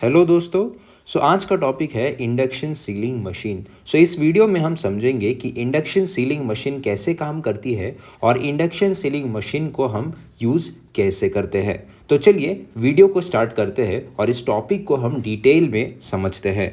Hello दोस्तों। आज का टॉपिक है इंडक्शन सीलिंग मशीन। इस वीडियो में हम समझेंगे कि इंडक्शन सीलिंग मशीन कैसे काम करती है और इंडक्शन सीलिंग मशीन को हम यूज़ कैसे करते हैं। तो चलिए वीडियो को स्टार्ट करते हैं और इस टॉपिक को हम डिटेल में समझते हैं।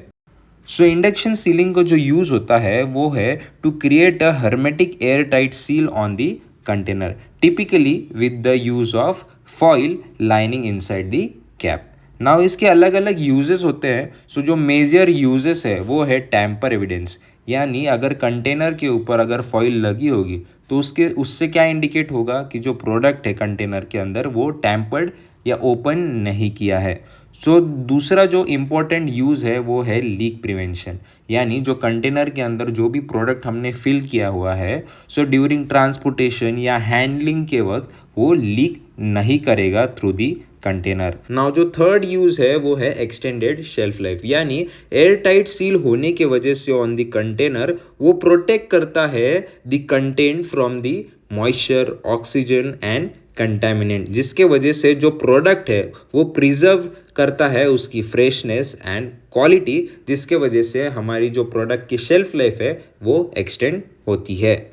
इंडक्शन सीलिंग का जो यूज़ होता है वो है to create a hermetic air tight seal on the container, typically with the use of foil lining inside the cap. Now इसके अलग अलग यूजेस होते हैं। जो मेजर यूजेस है वो है टैम्पर एविडेंस, यानी अगर कंटेनर के ऊपर अगर फॉइल लगी होगी तो उससे क्या इंडिकेट होगा कि जो प्रोडक्ट है कंटेनर के अंदर वो टैम्पर्ड या ओपन नहीं किया है। दूसरा जो इम्पोर्टेंट यूज़ है वो है लीक प्रिवेंशन, यानी जो कंटेनर के अंदर जो भी प्रोडक्ट हमने फिल किया हुआ है ड्यूरिंग ट्रांसपोर्टेशन या हैंडलिंग के वक्त वो लीक नहीं करेगा थ्रू दी कंटेनर। नाउ जो थर्ड यूज है वो है एक्सटेंडेड शेल्फ लाइफ, यानी एयर टाइट सील होने के वजह से ऑन द कंटेनर वो प्रोटेक्ट करता है the content from the moisture, oxygen and contaminant, जिसके वजह से जो प्रोडक्ट है वो प्रिजर्व करता है उसकी फ्रेशनेस एंड क्वालिटी, जिसके वजह से हमारी जो प्रोडक्ट की शेल्फ लाइफ है वो एक्सटेंड होती है।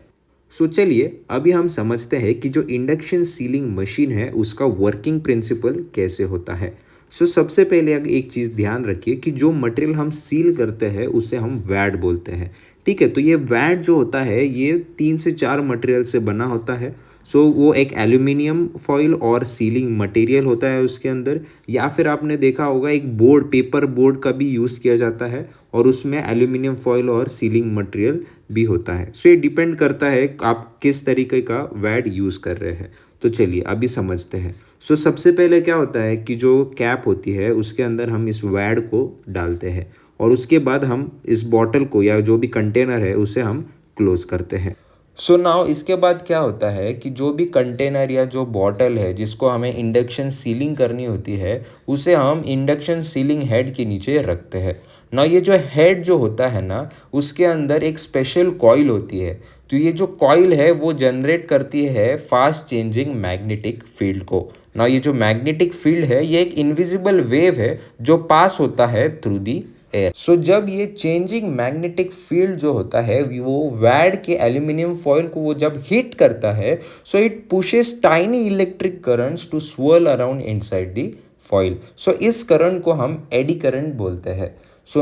चलिए अभी हम समझते हैं कि जो इंडक्शन सीलिंग मशीन है उसका वर्किंग प्रिंसिपल कैसे होता है। सबसे पहले एक चीज़ ध्यान रखिए कि जो मटेरियल हम सील करते हैं उसे हम वैड बोलते हैं। ठीक है, तो ये वैड जो होता है ये 3 से 4 मटेरियल से बना होता है। वो एक एल्यूमिनियम फॉइल और सीलिंग मटेरियल होता है उसके अंदर, या फिर आपने देखा होगा एक बोर्ड, पेपर बोर्ड का भी यूज़ किया जाता है और उसमें एल्यूमिनियम फॉइल और सीलिंग मटेरियल भी होता है। ये डिपेंड करता है आप किस तरीके का वैड यूज़ कर रहे हैं। तो चलिए अभी समझते हैं। सबसे पहले क्या होता है कि जो कैप होती है उसके अंदर हम इस वैड को डालते हैं और उसके बाद हम इस बॉटल को या जो भी कंटेनर है उसे हम क्लोज करते हैं। नाउ इसके बाद क्या होता है कि जो भी कंटेनर या जो बॉटल है जिसको हमें इंडक्शन सीलिंग करनी होती है उसे हम इंडक्शन सीलिंग हेड के नीचे रखते हैं ना। ये जो हेड जो होता है ना उसके अंदर एक स्पेशल कॉइल होती है। तो ये जो कॉइल है वो जनरेट करती है फास्ट चेंजिंग मैग्नेटिक फील्ड को ना। ये जो मैग्नेटिक फील्ड है ये एक इनविजिबल वेव है जो पास होता है थ्रू दी एयर। जब ये चेंजिंग मैग्नेटिक फील्ड जो होता है वो वैड के एल्यूमिनियम फॉइल को वो जब हिट करता है it pushes tiny electric currents to swirl around inside the foil. इस करंट को हम एडी करंट बोलते हैं।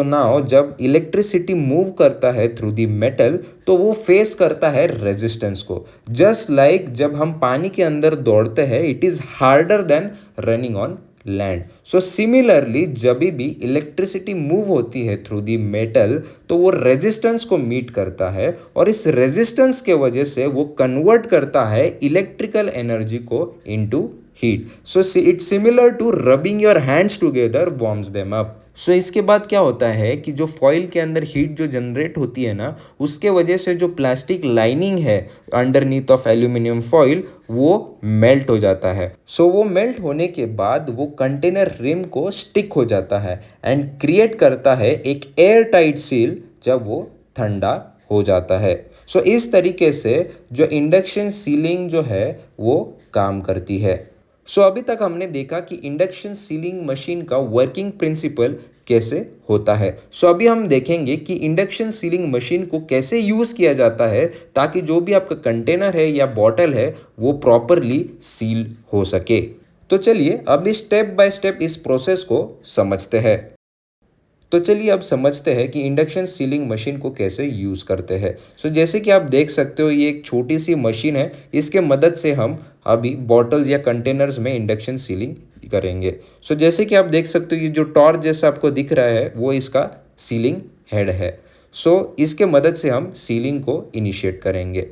नाउ जब इलेक्ट्रिसिटी मूव करता है थ्रू दी मेटल तो वो फेस करता है रेजिस्टेंस को। जस्ट लाइक जब हम पानी के अंदर दौड़ते हैं it is harder than running on land. Similarly जब भी इलेक्ट्रिसिटी मूव होती है थ्रू दी मेटल तो वो रेजिस्टेंस को मीट करता है और इस रेजिस्टेंस के वजह से वो कन्वर्ट करता है इलेक्ट्रिकल एनर्जी को into heat. It's similar to rubbing your hands together warms them up. इसके बाद क्या होता है कि जो फॉइल के अंदर हीट जो जनरेट होती है ना उसके वजह से जो प्लास्टिक लाइनिंग है अंडरनीथ ऑफ एल्यूमिनियम फॉइल वो मेल्ट हो जाता है। वो मेल्ट होने के बाद वो कंटेनर रिम को स्टिक हो जाता है एंड क्रिएट करता है एक एयर टाइट सील जब वो ठंडा हो जाता है। इस तरीके से जो इंडक्शन सीलिंग जो है वो काम करती है। अभी तक हमने देखा कि इंडक्शन सीलिंग मशीन का वर्किंग प्रिंसिपल कैसे होता है। अभी हम देखेंगे कि इंडक्शन सीलिंग मशीन को कैसे यूज़ किया जाता है ताकि जो भी आपका कंटेनर है या बॉटल है वो प्रॉपरली सील हो सके। तो चलिए अभी स्टेप बाय स्टेप इस प्रोसेस को समझते हैं। तो चलिए अब समझते हैं कि इंडक्शन सीलिंग मशीन को कैसे यूज़ करते हैं। जैसे कि आप देख सकते हो ये एक छोटी सी मशीन है, इसके मदद से हम अभी बॉटल्स या कंटेनर्स में इंडक्शन सीलिंग करेंगे। जैसे कि आप देख सकते हो ये जो टॉर्च जैसा आपको दिख रहा है वो इसका सीलिंग हेड है। इसके मदद से हम सीलिंग को इनिशिएट करेंगे।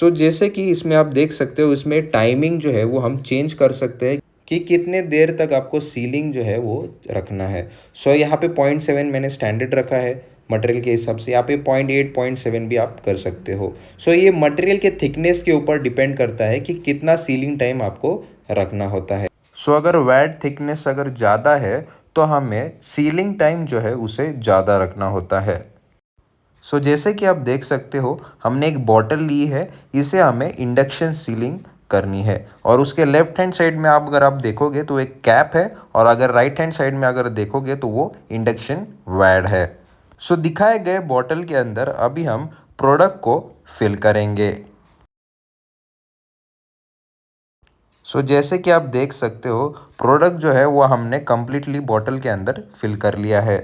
जैसे कि इसमें आप देख सकते हो इसमें टाइमिंग जो है वो हम चेंज कर सकते हैं कि कितने देर तक आपको सीलिंग जो है वो रखना है। यहाँ पे 0.7 मैंने स्टैंडर्ड रखा है मटेरियल के हिसाब से। यहाँ पे 0.8 0.7 भी आप कर सकते हो। ये मटेरियल के थिकनेस के ऊपर डिपेंड करता है कि कितना सीलिंग टाइम आपको रखना होता है। अगर वैड थिकनेस अगर ज़्यादा है तो हमें सीलिंग टाइम जो है उसे ज़्यादा रखना होता है। जैसे कि आप देख सकते हो हमने एक बॉटल ली है, इसे हमें इंडक्शन सीलिंग करनी है। और उसके लेफ्ट हैंड साइड में आप अगर आप देखोगे तो एक कैप है, और अगर राइट हैंड साइड में अगर देखोगे तो वो इंडक्शन वैड है। सो दिखाए गए बॉटल के अंदर अभी हम प्रोडक्ट को फिल करेंगे। सो जैसे कि आप देख सकते हो, प्रोडक्ट जो है वो हमने कम्प्लीटली बॉटल के अंदर फिल कर लिया है।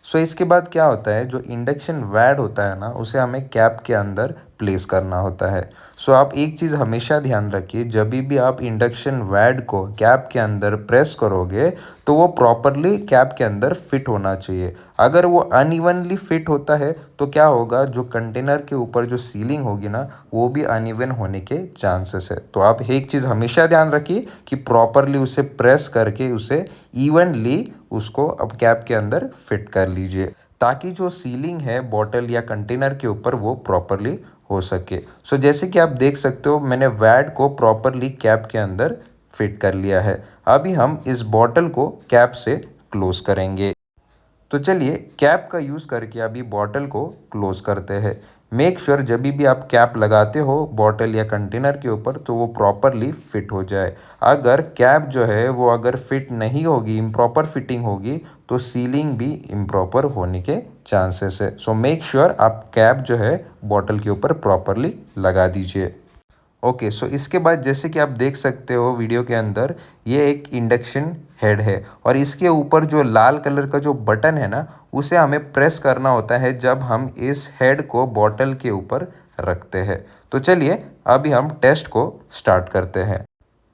सो इसके बाद क्या होता है, जो इंडक्शन वैड होता है ना, उसे हमें कैप के अंदर प्लेस करना होता है। सो आप एक चीज़ हमेशा ध्यान रखिए, जब भी आप इंडक्शन वैड को कैप के अंदर प्रेस करोगे तो वो प्रॉपरली कैप के अंदर फिट होना चाहिए। अगर वो अनइवनली फिट होता है तो क्या होगा, जो कंटेनर के ऊपर जो सीलिंग होगी ना, वो भी अनइवन होने के चांसेस है। तो आप एक चीज़ हमेशा ध्यान रखिए कि प्रॉपरली उसे प्रेस करके उसे इवनली उसको अब कैप के अंदर फिट कर लीजिए, ताकि जो सीलिंग है बॉटल या कंटेनर के ऊपर वो प्रॉपरली हो सके। सो जैसे कि आप देख सकते हो, मैंने वैड को प्रॉपरली कैप के अंदर फिट कर लिया है। अभी हम इस बॉटल को कैप से क्लोज करेंगे। तो चलिए कैप का यूज़ करके अभी बॉटल को क्लोज करते हैं। मेक श्योर जब भी आप कैप लगाते हो बॉटल या कंटेनर के ऊपर तो वो प्रॉपरली फिट हो जाए। अगर कैप जो है वो अगर फिट नहीं होगी, इम्प्रॉपर फिटिंग होगी, तो सीलिंग भी इम्प्रॉपर होने के चांसेस है। सो मेक श्योर आप कैप जो है बॉटल के ऊपर प्रॉपरली लगा दीजिए। ओके, सो इसके बाद जैसे कि आप देख सकते हो वीडियो के अंदर, ये एक इंडक्शन हेड है, और इसके ऊपर जो लाल कलर का जो बटन है ना, उसे हमें प्रेस करना होता है जब हम इस हेड को बॉटल के ऊपर रखते हैं। तो चलिए अभी हम टेस्ट को स्टार्ट करते हैं।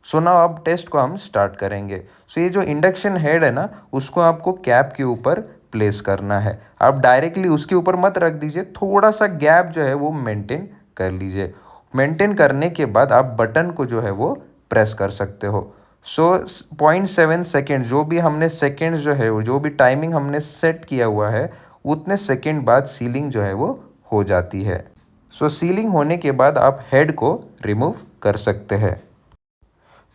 सो ना अब टेस्ट को हम स्टार्ट करेंगे। सो ये जो इंडक्शन हेड है ना, उसको आपको कैप के ऊपर प्लेस करना है। आप डायरेक्टली उसके ऊपर मत रख दीजिए, थोड़ा सा गैप जो है वो मेंटेन कर लीजिए। मेंटेन करने के बाद आप बटन को जो है वो प्रेस कर सकते हो। सो 0.7 सेकेंड, जो भी हमने सेकेंड्स जो है, जो भी टाइमिंग हमने सेट किया हुआ है, उतने सेकेंड बाद सीलिंग जो है वो हो जाती है। सो सीलिंग होने के बाद आप हेड को रिमूव कर सकते हैं।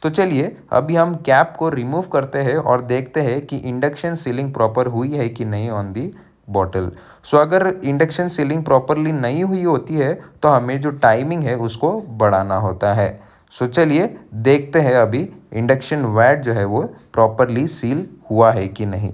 तो चलिए अभी हम कैप को रिमूव करते हैं और देखते हैं कि इंडक्शन सीलिंग प्रॉपर हुई है कि नहीं ऑन दी बॉटल। सो अगर इंडक्शन सीलिंग प्रॉपरली नहीं हुई होती है तो हमें जो टाइमिंग है उसको बढ़ाना होता है। सो चलिए देखते हैं अभी इंडक्शन वैट जो है वो प्रॉपरली सील हुआ है कि नहीं।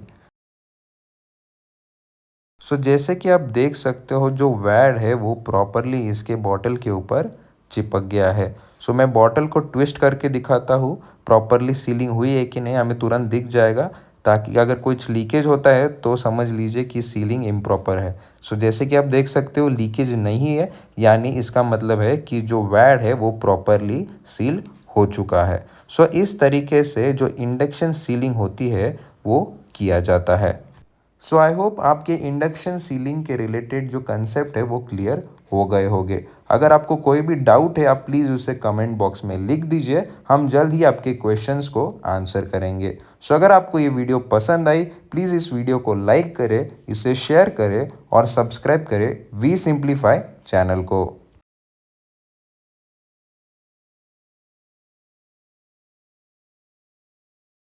सो जैसे कि आप देख सकते हो, जो वैड है वो प्रॉपरली इसके बॉटल के ऊपर चिपक गया है। सो मैं बॉटल को ट्विस्ट करके दिखाता हूँ, प्रॉपरली सीलिंग हुई है कि नहीं हमें तुरंत दिख जाएगा, ताकि अगर कुछ लीकेज होता है तो समझ लीजिए कि सीलिंग इम्प्रॉपर है। सो जैसे कि आप देख सकते हो लीकेज नहीं है, यानी इसका मतलब है कि जो वैड है वो प्रॉपरली सील हो चुका है। सो इस तरीके से जो इंडक्शन सीलिंग होती है वो किया जाता है। सो आई होप आपके इंडक्शन सीलिंग के रिलेटेड जो कंसेप्ट है वो क्लियर हो गए होंगे। अगर आपको कोई भी डाउट है आप प्लीज़ उसे कमेंट बॉक्स में लिख दीजिए, हम जल्द ही आपके क्वेश्चंस को आंसर करेंगे। सो अगर आपको ये वीडियो पसंद आई, प्लीज़ इस वीडियो को लाइक करें, इसे शेयर करें और सब्सक्राइब करें वी सिंप्लीफाई चैनल को।